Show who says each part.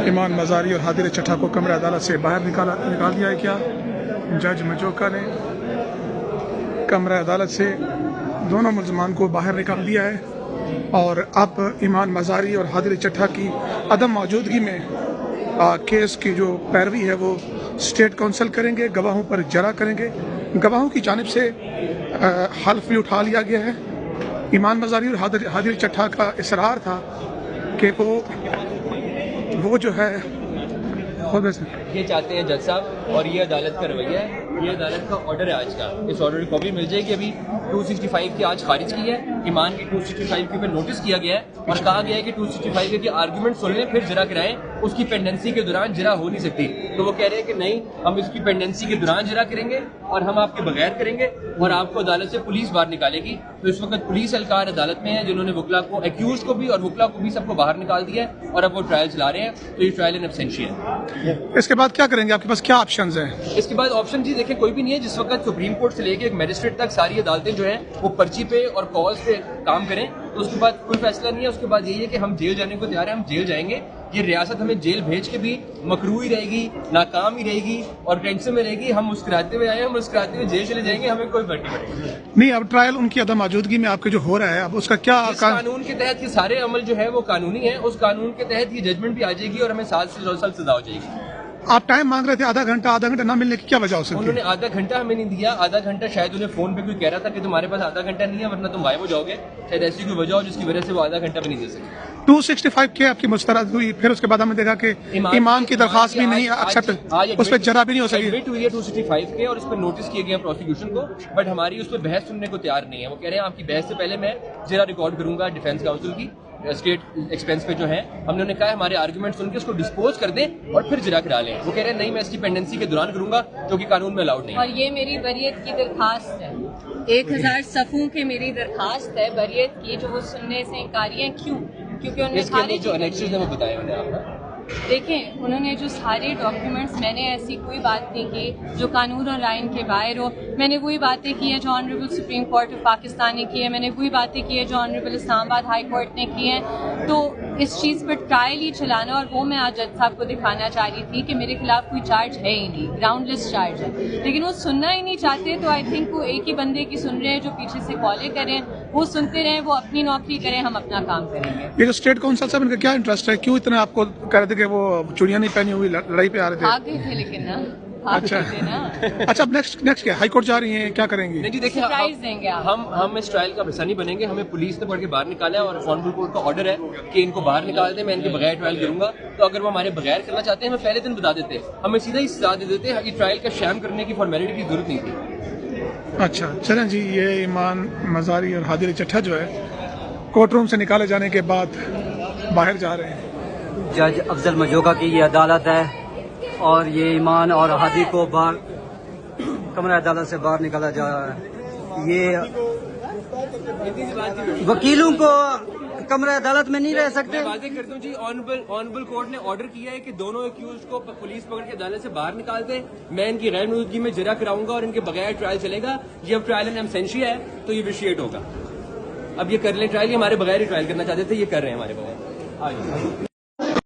Speaker 1: ईमान मज़ारी और हादिर चट्ठा को कमरे अदालत से बाहर निकाल दिया है। क्या जज मजोका ने कमरे अदालत से दोनों मुल्ज़मान को बाहर निकाल दिया है और अब ईमान मज़ारी और हादिर चट्ठा की अदम मौजूदगी में केस की जो पैरवी है वो स्टेट काउंसिल करेंगे, गवाहों पर जरा करेंगे। गवाहों की जानिब से हल्फ भी उठा लिया गया है। ईमान मज़ारी और हादिर चट्ठा का इसरार था कि वो जो है
Speaker 2: ये चाहते हैं जज साहब, और ये अदालत का रवैया है, ये अदालत का ऑर्डर है आज का। इस ऑर्डर की कॉपी मिल जाएगी। अभी 265 की आज खारिज की है, ईमान की 265 के ऊपर नोटिस किया गया है और कहा गया है कि 265 के आर्गूमेंट सुन लें फिर जरा कराएं। उसकी पेंडेंसी के दौरान जरा हो नहीं सकती, तो वो कह रहे हैं कि नहीं, हम इसकी पेंडेंसी के दौरान जरा करेंगे और हम आपके बगैर करेंगे और आपको अदालत से पुलिस बाहर निकालेगी। तो इस वक्त पुलिस एहलकार अदालत में है जिन्होंने वकला को, एक्यूज को भी और वकला को भी, सबको बाहर निकाल दिया है और अब वो ट्रायल चला रहे हैं। तो ये ट्रायल इन एब्सेंशिया है।
Speaker 1: इसके बाद क्या करेंगे? आपके पास क्या ऑप्शंस हैं?
Speaker 2: इसके बाद ऑप्शन जी देखिए कोई भी नहीं है। जिस वक्त सुप्रीम कोर्ट से लेके एक मैजिस्ट्रेट तक सारी अदालतें जो हैं वो पर्ची पे और कॉल्स पे काम करें, तो उसके बाद कोई फैसला नहीं है। उसके बाद यही है कि हम जेल जाने को तैयार हैं, हम जेल जाएंगे। ये रियासत हमें जेल भेज के भी मकरू ही रहेगी, नाकाम ही रहेगी और टेंशन में रहेगी। हम मुस्कुराते हुए आए, हम मुस्कुराते हुए जेल चले जाएंगे, हमें कोई फर्क नहीं पड़ेगा।
Speaker 1: नहीं, अब ट्रायल उनकी अदम मौजूदगी में आपके जो हो रहा है, अब उसका क्या
Speaker 2: कानून के तहत ये सारे अमल जो है वो कानूनी है, उस कानून के तहत ये जजमेंट भी आ जाएगी और हमें 7 से 2 साल सजा हो जाएगी।
Speaker 1: आप टाइम मांग रहे थे आधा घंटा ना मिलने की क्या वजह हो सकती है?
Speaker 2: उन्होंने आधा घंटा हमें नहीं दिया। आधा घंटा शायद उन्हें फोन पे कोई कह रहा था कि तुम्हारे पास आधा घंटा नहीं है वरना तुम गायब हो जाओगे, शायद ऐसी कोई वजह हो जिसकी वजह से वो आधा घंटा भी नहीं दे सके।
Speaker 1: 265 के आपकी मुस्तरद हुई, फिर उसके बाद हमने देखा कि ईमान की दरखास्त भी नहीं एक्सेप्ट, उस पर जरा भी नहीं हो सकी।
Speaker 2: एडमिट हुई है 265 के और उस पर नोटिस किए गए प्रोसिक्यूशन को, बट हमारी उस पर बहस सुनने को तैयार नहीं है। वो कह रहे हैं आपकी बहस से पहले मैं जरा रिकॉर्ड करूंगा डिफेंस काउंसिल की स्टेट एक्सपेंस पे जो है। हमने उन्हें कहा हमारे आर्गुमेंट सुन के उसको डिस्पोज कर दें और फिर जरा करा लें। वो कह रहे हैं नहीं, मैं इसकी पेंडेंसी के दौरान करूंगा जो कि कानून में अलाउड नहीं है।
Speaker 3: और ये मेरी बरियत की दरखास्त है, 1000 सफ़ों की मेरी दरखास्त है बरियत की, जो वो सुनने से इंकारी है। क्यों? क्योंकि उन्होंने
Speaker 2: जो एनेक्सेस है वो बताया उन्हें आपने।
Speaker 3: देखें, उन्होंने जो सारे डॉक्यूमेंट्स, मैंने ऐसी कोई बात नहीं की जो कानून और आइन के बाहर हो। मैंने वही बातें की हैं जो honourable supreme court of Pakistan ने की है, मैंने वही बातें की है जो ऑनरेबल इस्लामाबाद हाई कोर्ट ने की हैं। तो इस चीज़ पर ट्रायल ही चलाना, और वो मैं आज जज साहब को दिखाना चाह रही थी कि मेरे खिलाफ कोई चार्ज है ही नहीं, ग्राउंडलेस चार्ज है, लेकिन वो सुनना ही नहीं चाहते। तो आई थिंक वो एक ही बंदे की सुन रहे हैं जो पीछे से कॉलें करें, वो सुनते रहें, वो अपनी नौकरी करें, हम अपना काम करेंगे।
Speaker 1: ये जो स्टेट काउंसिल साहब, इनका क्या इंटरेस्ट है? क्यों इतना आपको कह रहे थे कि वो चूड़ियां नहीं पहनी हुई लड़ाई पे आ रहे थे?
Speaker 3: भाग गए थे लेकिन ना,
Speaker 1: अच्छा अच्छा, अब नेक्स्ट क्या हाई कोर्ट जा रही हैं, क्या करेंगी?
Speaker 2: नहीं जी देखिए,
Speaker 3: सरप्राइज देंगे आप।
Speaker 2: हम इस ट्रायल का हिस्सा नहीं बनेंगे। हमें पुलिस ने पढ़ के बाहर निकाला है और ऑनरेबल कोर्ट का ऑर्डर है कि इनको बाहर निकाल दें, मैं इनके बगैर ट्रायल करूंगा। तो अगर वो हमारे बगैर करना चाहते हैं हमें पहले दिन बता देते, हमें सीधा ही सजा दे देते। ये ट्रायल का शैम करने की फॉर्मेलिटी की जरूरत नहीं थी।
Speaker 1: अच्छा चलें जी, ये ईमान मज़ारी और हादिर चट्ठा जो है कोर्ट रूम से निकाले जाने के बाद बाहर जा रहे हैं।
Speaker 4: जज अफजल मजोका की ये अदालत है और ये ईमान और हादी को बाहर कमरा अदालत से बाहर निकाला जा रहा है। ये वकीलों को कमरा अदालत में नहीं रह सकते।
Speaker 2: वादे करता हूँ जी, ऑनरेबल कोर्ट ने ऑर्डर किया है कि दोनों एक्यूज को पुलिस पकड़ के अदालत से बाहर निकाल दे। मैं इनकी गैर मौजूदगी में जरा कराऊंगा और इनके बगैर ट्रायल चलेगा। ये अब ट्रायल इन एब्सेंशिया है तो ये विशिएट होगा। अब ये कर लें ट्रायल, ये हमारे बगैर ही ट्रायल करना चाहते थे, ये कर रहे हैं हमारे बगैर।